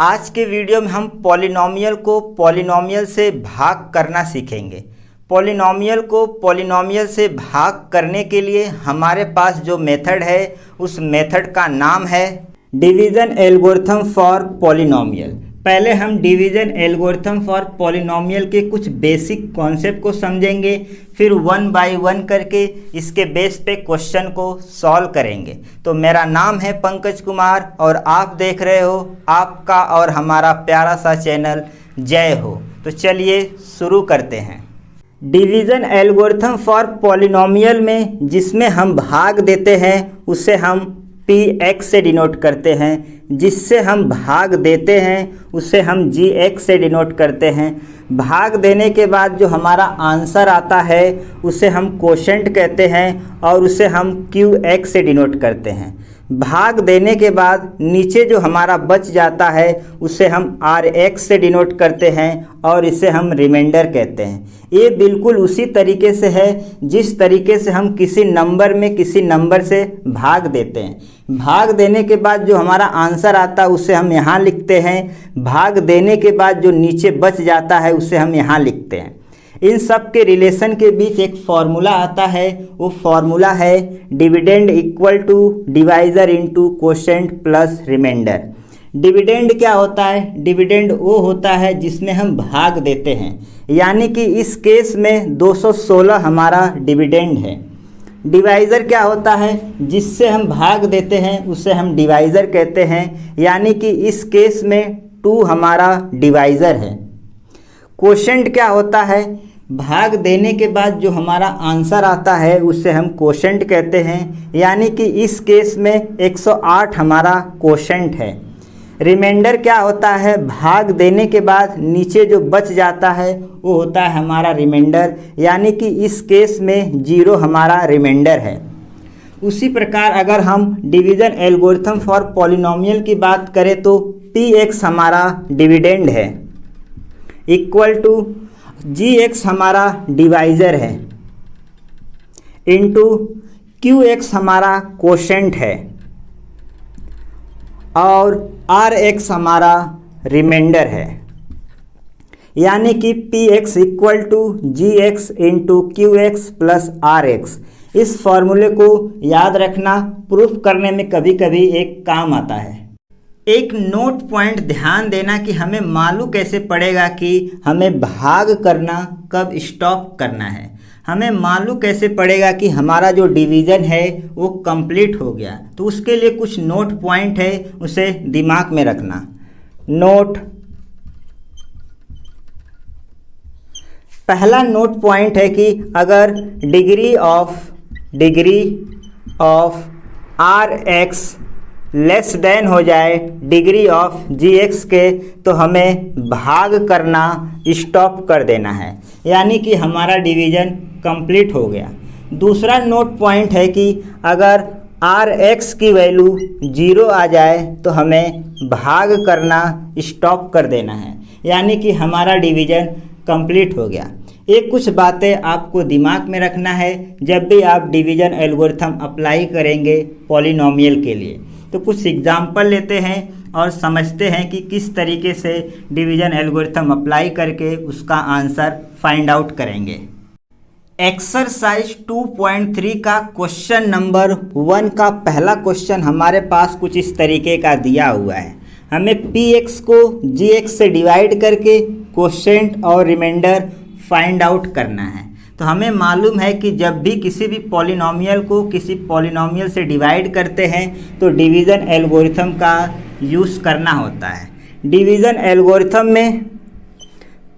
आज के वीडियो में हम पॉलिनॉमियल को पॉलिनॉमियल से भाग करना सीखेंगे। पॉलिनॉमियल को पॉलिनॉमियल से भाग करने के लिए हमारे पास जो मेथड है उस मेथड का नाम है डिवीज़न एल्गोरिथम फॉर पॉलिनॉमियल। पहले हम डिवीज़न एल्गोरिथम फॉर पॉलिनॉमियल के कुछ बेसिक कॉन्सेप्ट को समझेंगे, फिर वन बाय वन करके इसके बेस पे क्वेश्चन को सॉल्व करेंगे। तो मेरा नाम है पंकज कुमार और आप देख रहे हो आपका और हमारा प्यारा सा चैनल जय हो। तो चलिए शुरू करते हैं। डिवीज़न एल्गोरिथम फॉर पॉलिनॉमियल में जिसमें हम भाग देते हैं उसे हम px से डिनोट करते हैं, जिससे हम भाग देते हैं उसे हम gx से डिनोट करते हैं। भाग देने के बाद जो हमारा आंसर आता है उसे हम कोशेंट कहते हैं और उसे हम qx से डिनोट करते हैं। भाग देने के बाद नीचे जो हमारा बच जाता है उसे हम rx से डिनोट करते हैं और इसे हम रिमाइंडर कहते हैं। ये बिल्कुल उसी तरीके से है जिस तरीके से हम किसी नंबर में किसी नंबर से भाग देते हैं। भाग देने के बाद जो हमारा आंसर आता है उसे हम यहाँ लिखते हैं, भाग देने के बाद जो नीचे बच जाता है उसे हम यहाँ लिखते हैं। इन सब के रिलेशन के बीच एक फॉर्मूला आता है, वो फॉर्मूला है dividend equal to divisor into quotient plus remainder. Dividend क्या होता है? डिविडेंड वो होता है जिसमें हम भाग देते हैं, यानी कि इस केस में 216 हमारा डिविडेंड है। डिवाइज़र क्या होता है? जिससे हम भाग देते हैं उसे हम डिवाइज़र कहते हैं, यानी कि इस केस में 2 हमारा डिवाइज़र है। कोशेंट क्या होता है? भाग देने के बाद जो हमारा आंसर आता है उसे हम कोशेंट कहते हैं, यानी कि इस केस में 108 हमारा कोशेंट है। रिमाइंडर क्या होता है? भाग देने के बाद नीचे जो बच जाता है वो होता है हमारा रिमाइंडर, यानी कि इस केस में 0 हमारा रिमाइंडर है। उसी प्रकार अगर हम डिवीज़न एल्गोरिथम फॉर पॉलिनॉमियल की बात करें तो px हमारा डिविडेंड है इक्वल टू gx हमारा डिवाइज़र है इनटू qx हमारा कोशेंट है और rx हमारा रिमाइंडर है, यानी कि px equal to gx into qx plus rx। इस फॉर्मूले को याद रखना, प्रूफ करने में कभी कभी एक काम आता है। एक नोट पॉइंट ध्यान देना कि हमें मालूम कैसे पड़ेगा कि हमें भाग करना कब स्टॉप करना है। हमें मालूम कैसे पड़ेगा कि हमारा जो डिवीज़न है वो कंप्लीट हो गया। तो उसके लिए कुछ नोट पॉइंट है, उसे दिमाग में रखना। नोट, पहला नोट पॉइंट है कि अगर degree of rx less than हो जाए डिग्री ऑफ gx के, तो हमें भाग करना स्टॉप कर देना है, यानी कि हमारा डिवीज़न कंप्लीट हो गया। दूसरा नोट पॉइंट है कि अगर rx की वैल्यू 0 आ जाए तो हमें भाग करना स्टॉप कर देना है, यानी कि हमारा डिवीज़न कंप्लीट हो गया। ये कुछ बातें आपको दिमाग में रखना है जब भी आप डिवीज़न एल्गोरिथम अप्लाई करेंगे पॉलिनॉमियल के लिए। तो कुछ एग्जाम्पल लेते हैं और समझते हैं कि किस तरीके से डिवीज़न एल्गोरिथम अप्लाई करके उसका आंसर फाइंड आउट करेंगे। एक्सरसाइज 2.3 का क्वेश्चन नंबर 1 का पहला क्वेश्चन हमारे पास कुछ इस तरीके का दिया हुआ है। हमें px को gx से डिवाइड करके कोशेंट और रिमाइंडर फाइंड आउट करना है। तो हमें मालूम है कि जब भी किसी भी पॉलिनॉमियल को किसी पॉलिनॉमियल से डिवाइड करते हैं तो डिवीज़न एल्गोरिथम का यूज़ करना होता है। डिवीज़न एल्गोरिथम में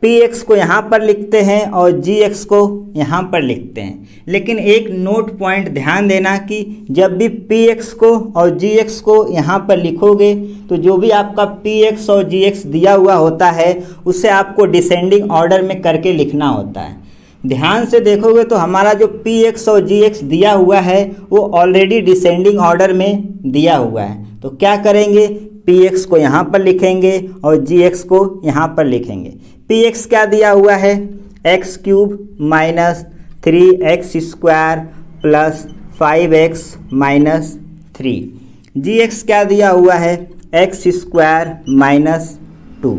px को यहाँ पर लिखते हैं और gx को यहाँ पर लिखते हैं, लेकिन एक नोट पॉइंट ध्यान देना कि जब भी px को और gx को यहाँ पर लिखोगे तो जो भी आपका px और gx दिया हुआ होता है उसे आपको डिसेंडिंग ऑर्डर में करके लिखना होता है। ध्यान से देखोगे तो हमारा जो px और gx दिया हुआ है वो ऑलरेडी डिसेंडिंग ऑर्डर में दिया हुआ है। तो क्या करेंगे? px को यहाँ पर लिखेंगे और gx को यहाँ पर लिखेंगे। px क्या दिया हुआ है? x³ minus 3x² plus 5x minus 3। gx क्या दिया हुआ है? X square minus 2।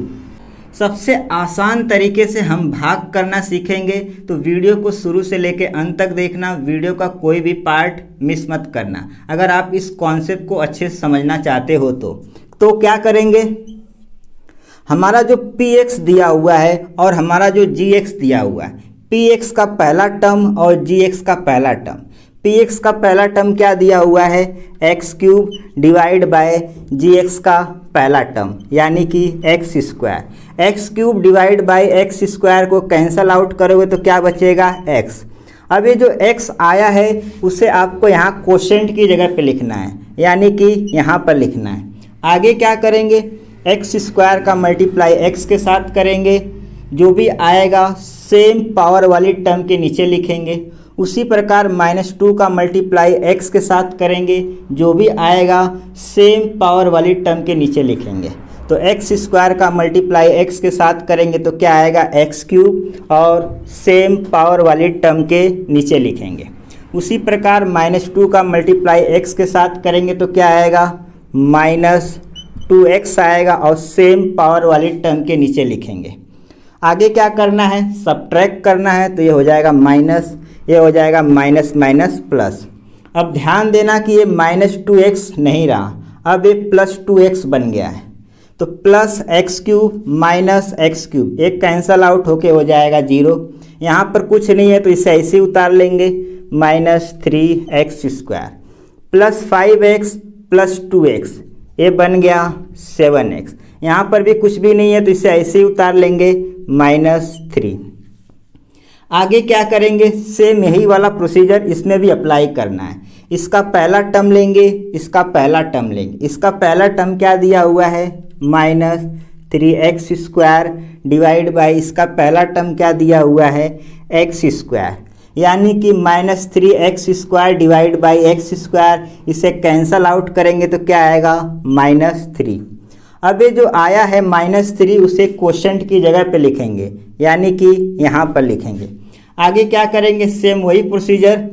सबसे आसान तरीके से हम भाग करना सीखेंगे, तो वीडियो को शुरू से लेकर अंत तक देखना, वीडियो का कोई भी पार्ट मिस मत करना अगर आप इस कॉन्सेप्ट को अच्छे से समझना चाहते हो। तो क्या करेंगे, हमारा जो px दिया हुआ है और हमारा जो gx दिया हुआ है, px का पहला टर्म और gx का पहला टर्म। px का पहला टर्म क्या दिया हुआ है, x cube divide by gx का पहला टर्म यानी कि x square. X cube divide by x square को कैंसल आउट करोगे तो क्या बचेगा, x। अब ये जो x आया है उसे आपको यहाँ कोशेंट की जगह पे लिखना है, यानी कि यहाँ पर लिखना है। आगे क्या करेंगे, एक्स स्क्वायर का मल्टीप्लाई एक्स के साथ करेंगे, जो भी आएगा सेम पावर वाली टर्म के नीचे लिखेंगे। उसी प्रकार -2 का मल्टीप्लाई एक्स के साथ करेंगे, जो भी आएगा सेम पावर वाली टर्म के नीचे लिखेंगे। तो एक्स स्क्वायर का मल्टीप्लाई एक्स के साथ करेंगे तो क्या आएगा, एक्स क्यूब, और सेम पावर वाली टर्म के नीचे लिखेंगे। उसी प्रकार -2 का मल्टीप्लाई एक्स के साथ करेंगे तो क्या आएगा, -2x आएगा और सेम पावर वाली टर्म के नीचे लिखेंगे। आगे क्या करना है, सब्ट्रैक्ट करना है, तो ये हो जाएगा माइनस, ये हो जाएगा माइनस माइनस प्लस। अब ध्यान देना कि ये -2x नहीं रहा, अब ये +2x बन गया है। तो plus x cube minus x cube, एक कैंसल आउट होके हो जाएगा 0। यहाँ पर कुछ नहीं है तो इसे ऐसे उतार लेंगे, -3x square plus 5x plus 2x, ये बन गया 7x। यहाँ पर भी कुछ भी नहीं है तो इसे ऐसे ही उतार लेंगे, -3। आगे क्या करेंगे, सेम यही वाला प्रोसीजर इसमें भी अप्लाई करना है। इसका पहला टर्म लेंगे, इसका पहला टर्म लेंगे। इसका पहला टर्म क्या दिया हुआ है, -3x स्क्वायर डिवाइड बाई इसका पहला टर्म क्या दिया हुआ है, एक्स स्क्वायर, यानी कि -3x square divide by x square. इसे कैंसल आउट करेंगे तो क्या आएगा, -3। अब ये जो आया है -3 उसे कोशेंट की जगह पे लिखेंगे, यानी कि यहाँ पर लिखेंगे। आगे क्या करेंगे, सेम वही प्रोसीजर,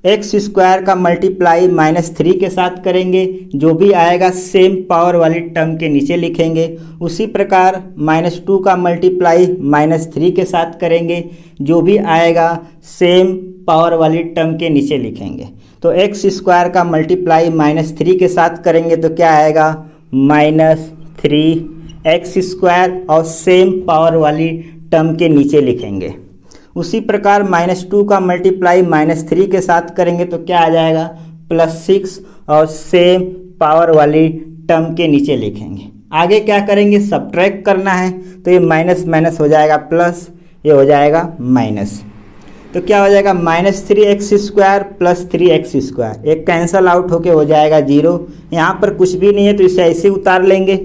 एक्स स्क्वायर का मल्टीप्लाई -3 के साथ करेंगे, जो भी आएगा सेम पावर वाली टर्म के नीचे लिखेंगे। उसी प्रकार -2 का मल्टीप्लाई -3 के साथ करेंगे, जो भी आएगा सेम पावर वाली टर्म के नीचे लिखेंगे। तो एक्स स्क्वायर का मल्टीप्लाई -3 के साथ करेंगे तो क्या आएगा, -3x स्क्वायर और सेम पावर वाली टर्म के नीचे लिखेंगे। उसी प्रकार -2 का मल्टीप्लाई -3 के साथ करेंगे तो क्या आ जाएगा, +6 और सेम पावर वाली टर्म के नीचे लिखेंगे। आगे क्या करेंगे, सब्ट्रैक्ट करना है, तो ये माइनस माइनस हो जाएगा प्लस, ये हो जाएगा माइनस। तो क्या हो जाएगा, -3x square plus 3x square, एक कैंसल आउट होके हो जाएगा 0। यहाँ पर कुछ भी नहीं है तो इसे ऐसे उतार लेंगे,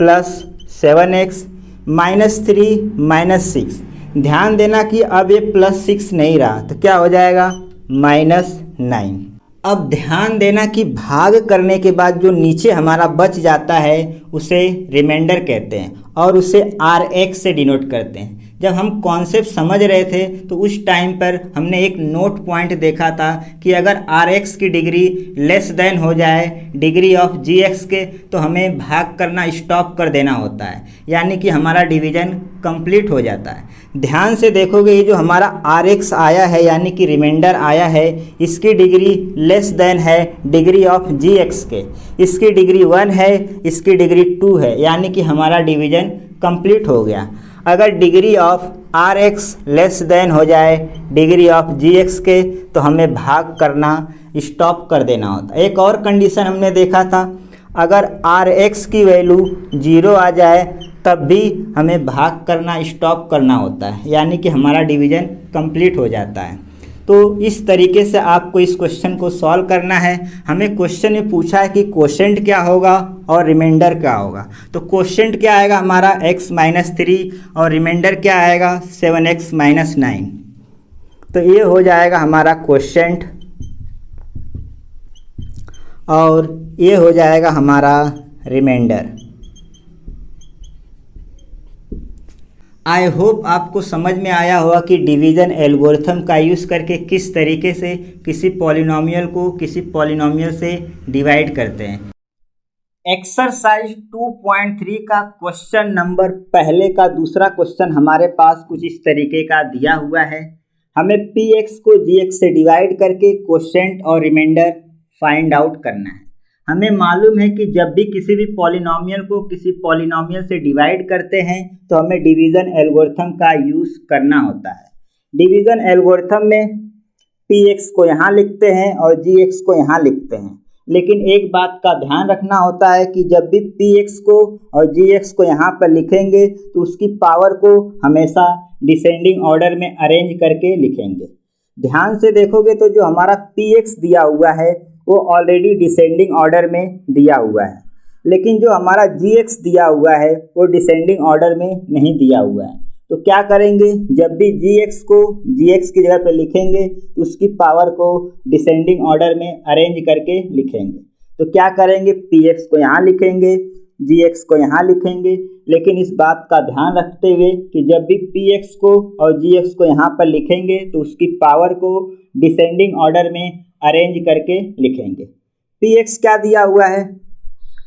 +7x -3 -6। ध्यान देना कि अब ये +6 नहीं रहा तो क्या हो जाएगा, -9। अब ध्यान देना कि भाग करने के बाद जो नीचे हमारा बच जाता है उसे रिमाइंडर कहते हैं और उसे RX से डिनोट करते हैं। जब हम कॉन्सेप्ट समझ रहे थे तो उस टाइम पर हमने एक नोट पॉइंट देखा था कि अगर RX की डिग्री लेस देन हो जाए डिग्री ऑफ GX के तो हमें भाग करना स्टॉप कर देना होता है, यानी कि हमारा डिवीजन कंप्लीट हो जाता है। ध्यान से देखोगे ये जो हमारा RX आया है यानी कि रिमाइंडर आया है, इसकी डिग्री लेस देन है डिग्री ऑफ GX के, इसकी डिग्री 1 है, इसकी डिग्री 2 है, यानी कि हमारा डिवीजन कंप्लीट हो गया। अगर degree of RX less than हो जाए डिग्री ऑफ GX के तो हमें भाग करना स्टॉप कर देना होता है। एक और कंडीशन हमने देखा था, अगर RX की वैल्यू 0 आ जाए तब भी हमें भाग करना स्टॉप करना होता है, यानी कि हमारा डिवीजन कंप्लीट हो जाता है। तो इस तरीके से आपको इस क्वेश्चन को सॉल्व करना है। हमें क्वेश्चन में पूछा है कि कोशेंट क्या होगा और रिमाइंडर क्या होगा। तो कोशेंट क्या आएगा हमारा x - 3 और रिमाइंडर क्या आएगा 7x - 9। तो ये हो जाएगा हमारा कोशेंट और ये हो जाएगा हमारा रिमाइंडर। आई होप आपको समझ में आया होगा कि डिवीज़न एल्गोरिथम का यूज़ करके किस तरीके से किसी पॉलिनोमियल को किसी पॉलिनोमियल से डिवाइड करते हैं। एक्सरसाइज 2.3 का क्वेश्चन नंबर पहले का दूसरा क्वेश्चन हमारे पास कुछ इस तरीके का दिया हुआ है। हमें px को gx से डिवाइड करके क्वोशिएंट और रिमाइंडर फाइंड आउट करना है। हमें मालूम है कि जब भी किसी भी पॉलिनोमियल को किसी पॉलिनोमियल से डिवाइड करते हैं तो हमें डिवीज़न एल्गोरिथम का यूज़ करना होता है। डिवीज़न एल्गोरिथम में px को यहाँ लिखते हैं और gx को यहाँ लिखते हैं, लेकिन एक बात का ध्यान रखना होता है कि जब भी px को और gx को यहाँ पर लिखेंगे तो उसकी पावर को हमेशा डिसेंडिंग ऑर्डर में अरेंज करके लिखेंगे। ध्यान से देखोगे तो जो हमारा px दिया हुआ है वो ऑलरेडी डिसेंडिंग ऑर्डर में दिया हुआ है, लेकिन जो हमारा gx दिया हुआ है वो डिसेंडिंग ऑर्डर में नहीं दिया हुआ है। तो क्या करेंगे, जब भी gx को gx की जगह पे लिखेंगे तो उसकी पावर को डिसेंडिंग ऑर्डर में अरेंज करके लिखेंगे। तो क्या करेंगे, px को यहाँ लिखेंगे, gx को यहाँ लिखेंगे, लेकिन इस बात का ध्यान रखते हुए कि जब भी px को और gx को यहाँ पर लिखेंगे तो उसकी पावर को डिसेंडिंग ऑर्डर में अरेंज करके लिखेंगे। px क्या दिया हुआ है,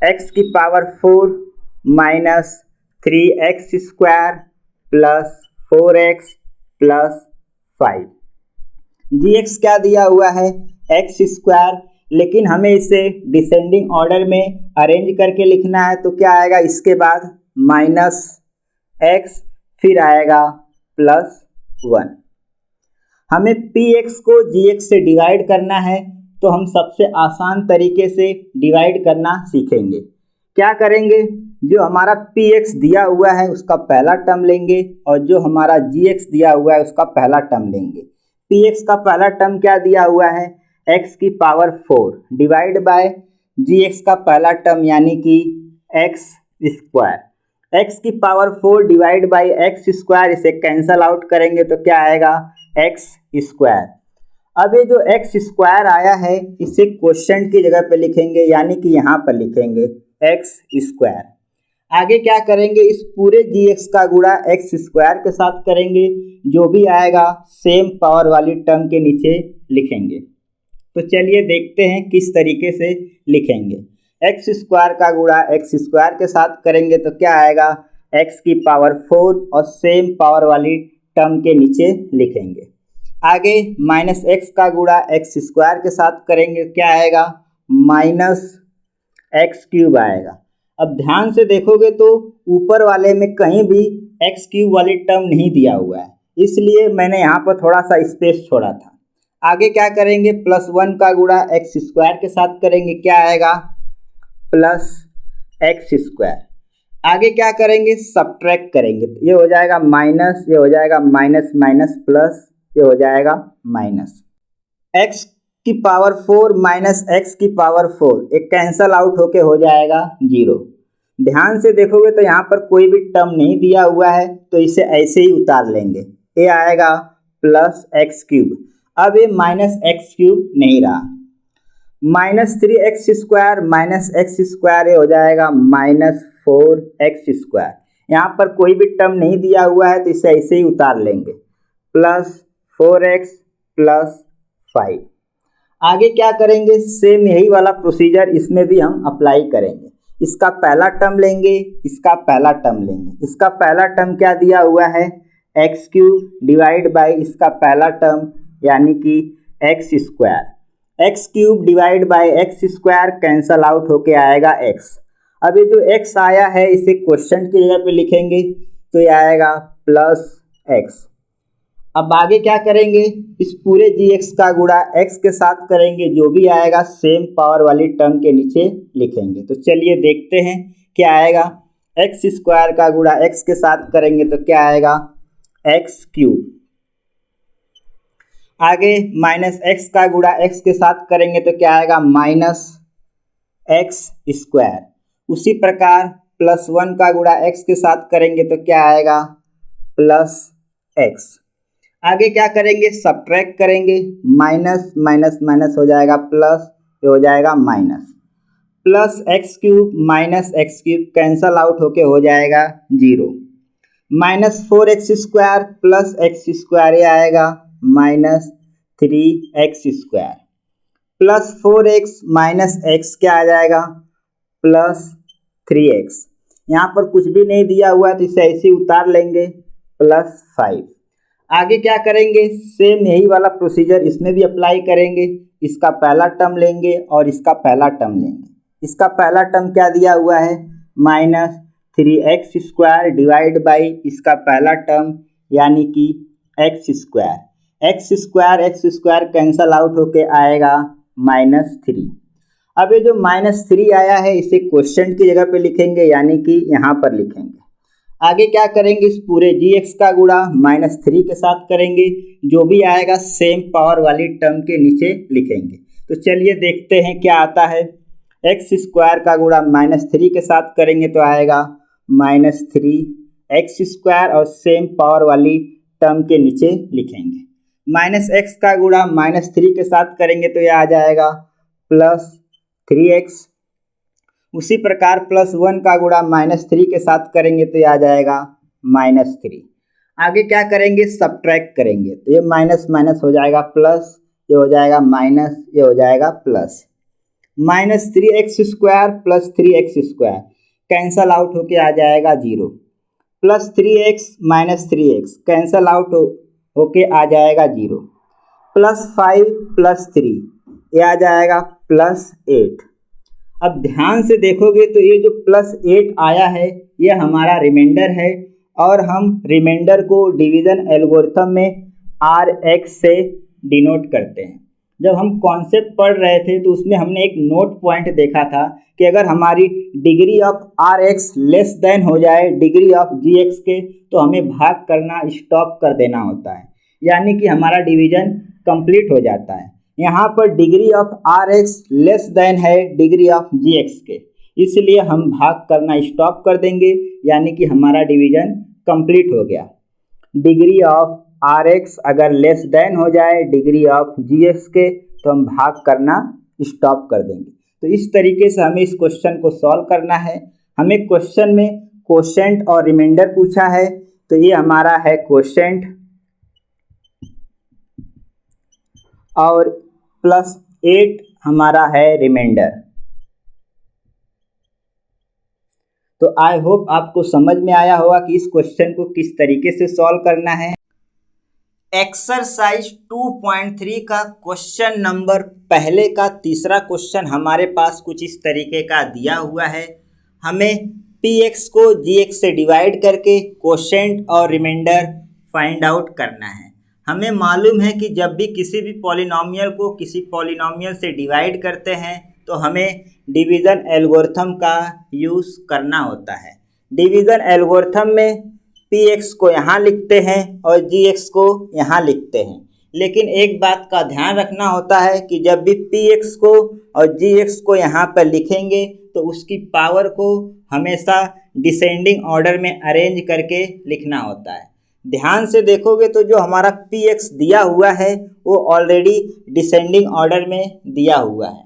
x की power 4 minus 3x square plus 4x plus 5। gx क्या दिया हुआ है, x स्क्वायर, लेकिन हमें इसे डिसेंडिंग ऑर्डर में अरेंज करके लिखना है। तो क्या आएगा, इसके बाद माइनस x फिर आएगा प्लस 1। हमें px को gx से डिवाइड करना है तो हम सबसे आसान तरीके से डिवाइड करना सीखेंगे। क्या करेंगे, जो हमारा px दिया हुआ है उसका पहला टर्म लेंगे और जो हमारा gx दिया हुआ है उसका पहला टर्म लेंगे। px का पहला टर्म क्या दिया हुआ है, x की पावर 4 डिवाइड बाय gx का पहला टर्म यानी कि x स्क्वायर। x की power 4 divide by x square, इसे कैंसल आउट करेंगे तो क्या आएगा, x स्क्वायर। अब ये जो x स्क्वायर आया है इसे क्वोशिएंट की जगह पे लिखेंगे, यानी कि यहाँ पर लिखेंगे x स्क्वायर। आगे क्या करेंगे, इस पूरे gx का गुणा x स्क्वायर के साथ करेंगे, जो भी आएगा सेम पावर वाली टर्म के नीचे लिखेंगे। तो चलिए देखते हैं किस तरीके से लिखेंगे। x स्क्वायर का गुणा x स्क्वायर के साथ करेंगे तो क्या आएगा, x की पावर 4 और सेम पावर वाली टर्म के नीचे लिखेंगे। आगे माइनस x का गुणा x स्क्वायर के साथ करेंगे, क्या आएगा, माइनस x क्यूब आएगा। अब ध्यान से देखोगे तो ऊपर वाले में कहीं भी x क्यूब वाली टर्म नहीं दिया हुआ है, इसलिए मैंने यहाँ पर थोड़ा सा स्पेस छोड़ा था। आगे क्या करेंगे, प्लस 1 का गुणा x स्क्वायर के साथ करेंगे, क्या आएगा, प्लस x स्क्वायर। आगे क्या करेंगे, सब्ट्रैक्ट करेंगे, ये हो जाएगा माइनस, ये हो जाएगा माइनस माइनस प्लस, ये हो जाएगा माइनस। x की पावर 4 माइनस x की पावर 4 एक कैंसल आउट होके हो जाएगा 0। ध्यान से देखोगे तो यहाँ पर कोई भी टर्म नहीं दिया हुआ है तो इसे ऐसे ही उतार लेंगे, ये आएगा प्लस x क्यूब। अब ये माइनस x क्यूब नहीं रहा, minus 3x square minus x square, ये हो जाएगा माइनस 4x स्क्वायर। यहाँ पर कोई भी टर्म नहीं दिया हुआ है तो इसे ऐसे ही उतार लेंगे, प्लस 4x प्लस 5। आगे क्या करेंगे, सेम यही वाला प्रोसीजर इसमें भी हम अप्लाई करेंगे। इसका पहला टर्म लेंगे, इसका पहला टर्म लेंगे। इसका पहला टर्म क्या दिया हुआ है, एक्स क्यूब डिवाइड बाई इसका पहला टर्म यानी कि x square. X cube divide by x square cancel out होके आएगा एक्स। अब ये जो एक्स आया है इसे क्वेश्चन की जगह पे लिखेंगे तो ये आएगा प्लस एक्स। अब आगे क्या करेंगे, इस पूरे gx का गुणा x के साथ करेंगे, जो भी आएगा सेम पावर वाली टर्म के नीचे लिखेंगे। तो चलिए देखते हैं क्या आएगा, x स्क्वायर का गुणा x के साथ करेंगे तो क्या आएगा, x क्यूब। आगे माइनस x का गुणा x के साथ करेंगे तो क्या आएगा, माइनस x स्क्वायर। उसी प्रकार प्लस 1 का गुणा x के साथ करेंगे तो क्या आएगा, प्लस x। आगे क्या करेंगे, सब्ट्रैक्ट करेंगे, माइनस माइनस माइनस हो जाएगा प्लस, ये हो जाएगा minus, plus x cube minus x cube cancel out होके हो जाएगा 0। Minus 4x square plus x square ये आएगा minus 3x square, plus 4x minus x क्या आ जाएगा, प्लस 3x। यहाँ पर कुछ भी नहीं दिया हुआ है तो इसे ऐसे ही उतार लेंगे, प्लस 5। आगे क्या करेंगे, सेम यही वाला प्रोसीजर इसमें भी अप्लाई करेंगे। इसका पहला टर्म लेंगे और इसका पहला टर्म लेंगे। इसका पहला टर्म क्या दिया हुआ है, -3x² डिवाइड बाई इसका पहला टर्म यानी कि x²। x² कैंसल आउट होके आएगा -3। अब ये जो -3 आया है इसे क्वेश्चन की जगह पे लिखेंगे यानी कि यहाँ पर लिखेंगे। आगे क्या करेंगे, इस पूरे gx का गुणा -3 के साथ करेंगे, जो भी आएगा सेम पावर वाली टर्म के नीचे लिखेंगे। तो चलिए देखते हैं क्या आता है। x² का गुणा -3 के साथ करेंगे तो आएगा -3x² और सेम पावर वाली टर्म के नीचे लिखेंगे। -x का गुणा -3 के साथ करेंगे तो यह आ जाएगा +3x। उसी प्रकार +1 का गुणा -3 के साथ करेंगे तो ये आ जाएगा -3। आगे क्या करेंगे, सब्ट्रैक्ट करेंगे तो ये माइनस माइनस हो जाएगा प्लस, ये हो जाएगा माइनस, ये हो जाएगा plus. -3x² plus 3x² cancel out होके आ जाएगा 0, +3x -3x कैंसल आउट होके आ जाएगा 0, +5 + 3 ये आ जाएगा +8। अब ध्यान से देखोगे तो ये जो +8 आया है ये हमारा रिमाइंडर है और हम रिमाइंडर को डिवीज़न एल्गोरिथम में RX से डिनोट करते हैं। जब हम कॉन्सेप्ट पढ़ रहे थे तो उसमें हमने एक नोट पॉइंट देखा था कि अगर हमारी degree of RX less than हो जाए डिग्री ऑफ GX के तो हमें भाग करना स्टॉप कर देना होता है, यानी कि हमारा डिवीज़न कंप्लीट हो जाता है। यहाँ पर degree of RX less than है डिग्री ऑफ GX के, इसलिए हम भाग करना स्टॉप कर देंगे, यानी कि हमारा डिवीज़न कंप्लीट हो गया। डिग्री ऑफ RX अगर लेस देन हो जाए डिग्री ऑफ GX के तो हम भाग करना स्टॉप कर देंगे। तो इस तरीके से हमें इस क्वेश्चन को सॉल्व करना है। हमें क्वेश्चन में क्वोशेंट और रिमाइंडर पूछा है, तो ये हमारा है क्वोशेंट और +8 हमारा है रिमाइंडर। तो आई होप आपको समझ में आया होगा कि इस क्वेश्चन को किस तरीके से सॉल्व करना है। एक्सरसाइज 2.3 का क्वेश्चन नंबर पहले का तीसरा क्वेश्चन हमारे पास कुछ इस तरीके का दिया हुआ है। हमें px को gx से डिवाइड करके क्वोशेंट और रिमाइंडर फाइंड आउट करना है। हमें मालूम है कि जब भी किसी भी पॉलिनॉमियल को किसी पॉलिनॉमियल से डिवाइड करते हैं तो हमें डिवीज़न एल्गोरिथम का यूज़ करना होता है। डिवीज़न एल्गोरिथम में px को यहाँ लिखते हैं और gx को यहाँ लिखते हैं, लेकिन एक बात का ध्यान रखना होता है कि जब भी px को और gx को यहाँ पर लिखेंगे तो उसकी पावर को हमेशा डिसेंडिंग ऑर्डर में अरेंज करके लिखना होता है। ध्यान से देखोगे तो जो हमारा px दिया हुआ है वो ऑलरेडी डिसेंडिंग ऑर्डर में दिया हुआ है,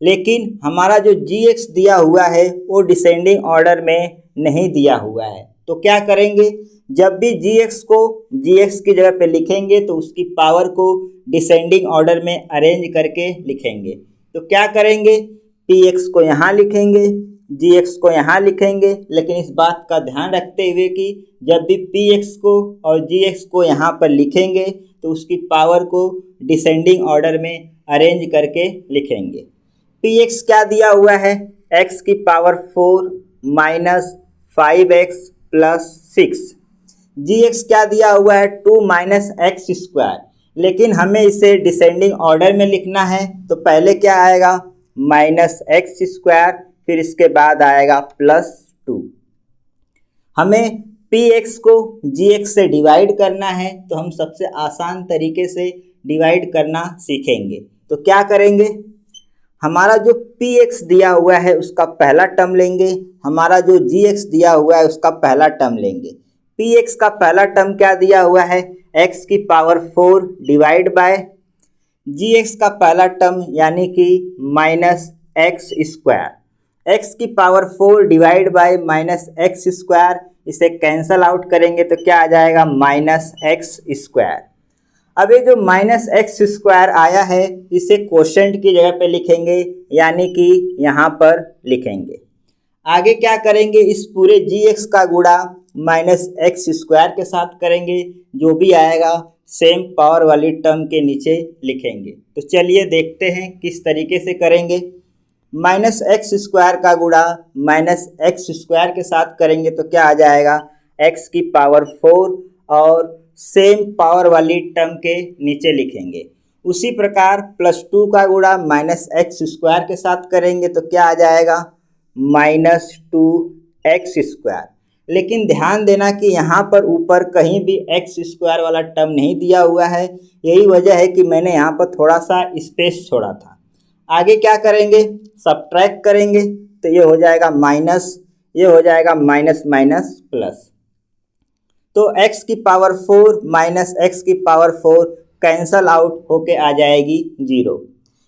लेकिन हमारा जो gx दिया हुआ है वो डिसेंडिंग ऑर्डर में नहीं दिया हुआ है। तो क्या करेंगे, जब भी gx को gx की जगह पे लिखेंगे तो उसकी पावर को डिसेंडिंग ऑर्डर में अरेंज करके लिखेंगे। तो क्या करेंगे, px को यहाँ लिखेंगे, gx को यहाँ लिखेंगे, लेकिन इस बात का ध्यान रखते हुए कि जब भी px को और gx को यहाँ पर लिखेंगे तो उसकी पावर को डिसेंडिंग ऑर्डर में अरेंज करके लिखेंगे। px क्या दिया हुआ है, x की power 4 minus 5x plus 6। gx क्या दिया हुआ है 2 माइनस x², लेकिन हमें इसे डिसेंडिंग ऑर्डर में लिखना है। तो पहले क्या आएगा -x², फिर इसके बाद आएगा +2। हमें px को gx से डिवाइड करना है, तो हम सबसे आसान तरीके से डिवाइड करना सीखेंगे। तो क्या करेंगे, हमारा जो px दिया हुआ है उसका पहला टर्म लेंगे, हमारा जो gx दिया हुआ है उसका पहला टर्म लेंगे। px का पहला टर्म क्या दिया हुआ है, x की पावर 4 डिवाइड बाय gx का पहला टर्म यानी कि -x², x की पावर 4 डिवाइड बाय -x², इसे कैंसल आउट करेंगे तो क्या आ जाएगा -x²। अब ये जो -x² आया है इसे क्वोशेंट की जगह पे लिखेंगे, यानी कि यहाँ पर लिखेंगे। आगे क्या करेंगे, इस पूरे gx का गुणा माइनस एक्स स्क्वायर के साथ करेंगे, जो भी आएगा सेम पावर वाली टर्म के नीचे लिखेंगे। तो चलिए देखते हैं किस तरीके से करेंगे। माइनस एक्स स्क्वायर का गुणा माइनस एक्स स्क्वायर के साथ करेंगे तो क्या आ जाएगा, x की पावर 4 और सेम पावर वाली टर्म के नीचे लिखेंगे। उसी प्रकार प्लस 2 का गुणा माइनस एक्स स्क्वायर के साथ करेंगे तो क्या आ जाएगा, माइनस 2x स्क्वायर। लेकिन ध्यान देना कि यहाँ पर ऊपर कहीं भी एक्स स्क्वायर वाला टर्म नहीं दिया हुआ है, यही वजह है कि मैंने यहाँ पर थोड़ा सा स्पेस छोड़ा था। आगे क्या करेंगे, सब्ट्रैक्ट करेंगे तो ये हो जाएगा माइनस, ये हो जाएगा माइनस माइनस प्लस। तो x की पावर 4 माइनस एक्स की पावर 4 कैंसल आउट होके आ जाएगी 0।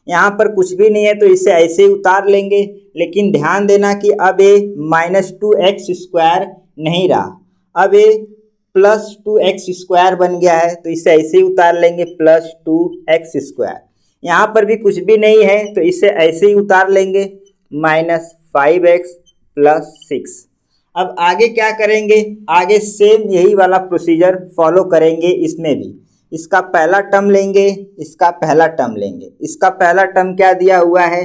यहाँ पर कुछ भी नहीं है तो इसे ऐसे ही उतार लेंगे। लेकिन ध्यान देना कि अब ये माइनस 2x स्क्वायर नहीं रहा, अब ये प्लस 2x स्क्वायर बन गया है, तो इसे ऐसे ही उतार लेंगे प्लस 2x स्क्वायर। यहाँ पर भी कुछ भी नहीं है तो इसे ऐसे ही उतार लेंगे माइनस 5x प्लस 6। अब आगे क्या करेंगे, आगे सेम यही वाला प्रोसीजर फॉलो करेंगे। इसमें भी इसका पहला टर्म लेंगे, इसका पहला टर्म लेंगे। इसका पहला टर्म क्या दिया हुआ है,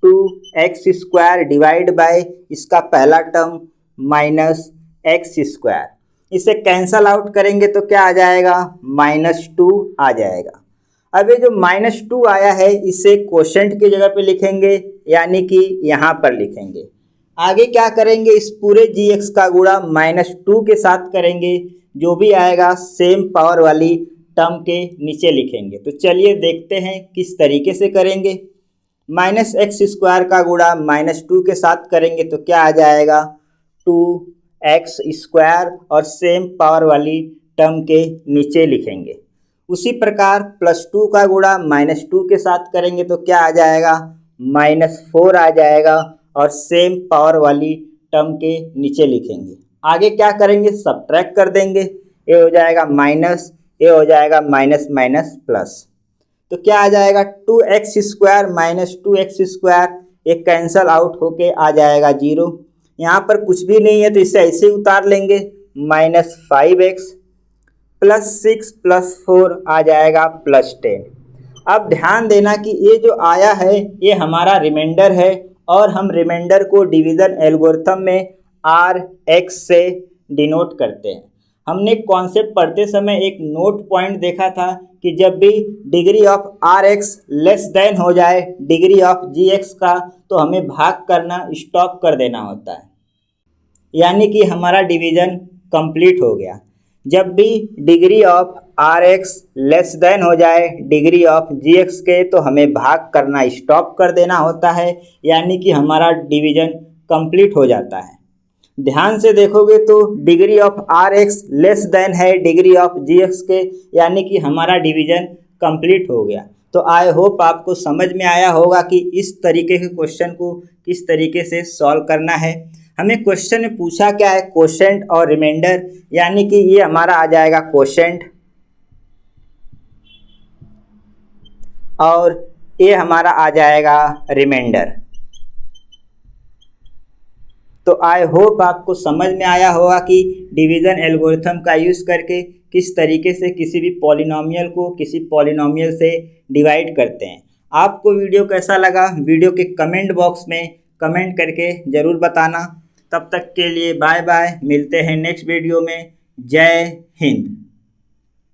2x स्क्वायर डिवाइड बाय इसका पहला टर्म माइनस एक्स स्क्वायर। इसे कैंसल आउट करेंगे तो क्या आ जाएगा, -2 आ जाएगा। अब ये जो -2 आया है इसे कोशेंट की जगह पे लिखेंगे, यानी कि यहाँ पर लिखेंगे। आगे क्या करेंगे, इस पूरे gx का गुणा -2 के साथ करेंगे, जो भी आएगा सेम पावर वाली टर्म के नीचे लिखेंगे। तो चलिए देखते हैं किस तरीके से करेंगे। माइनस एक्स स्क्वायर का गुणा -2 के साथ करेंगे तो क्या आ जाएगा, 2x स्क्वायर और सेम पावर वाली टर्म के नीचे लिखेंगे। उसी प्रकार प्लस 2 का गुणा -2 के साथ करेंगे तो क्या आ जाएगा, -4 आ जाएगा और सेम पावर वाली टर्म के नीचे लिखेंगे। आगे क्या करेंगे, सब्ट्रैक्ट कर देंगे, ये हो जाएगा माइनस, ये हो जाएगा माइनस माइनस प्लस। तो क्या आ जाएगा, 2x square minus 2x square, ये कैंसल आउट होके आ जाएगा 0। यहाँ पर कुछ भी नहीं है तो इसे ऐसे ही उतार लेंगे, -5x प्लस 6 प्लस 4 आ जाएगा +10। अब ध्यान देना कि ये जो आया है ये हमारा रिमाइंडर है और हम रिमाइंडर को डिवीज़न एल्गोरिथम में RX से डिनोट करते हैं। हमने कॉन्सेप्ट पढ़ते समय एक नोट पॉइंट देखा था कि जब भी degree of RX less than हो जाए डिग्री ऑफ GX का तो हमें भाग करना स्टॉप कर देना होता है, यानी कि हमारा डिवीज़न कंप्लीट हो गया। जब भी degree of RX less than हो जाए डिग्री ऑफ GX के तो हमें भाग करना स्टॉप कर देना होता है, यानी कि हमारा डिवीज़न कंप्लीट हो जाता है। ध्यान से देखोगे तो degree of RX less than है डिग्री ऑफ GX के, यानी कि हमारा डिवीज़न कंप्लीट हो गया। तो आई होप आपको समझ में आया होगा कि इस तरीके के क्वेश्चन को किस तरीके से सॉल्व करना है। हमें क्वेश्चन में पूछा क्या है, कोशेंट और रिमाइंडर, यानी कि ये हमारा आ जाएगा कोशेंट और ये हमारा आ जाएगा रिमाइंडर। तो आई होप आपको समझ में आया होगा कि डिवीज़न एल्गोरिथम का यूज़ करके किस तरीके से किसी भी पॉलिनोमियल को किसी पॉलिनोमियल से डिवाइड करते हैं। आपको वीडियो कैसा लगा, वीडियो के कमेंट बॉक्स में कमेंट करके ज़रूर बताना। तब तक के लिए बाय बाय, मिलते हैं नेक्स्ट वीडियो में। जय हिंद।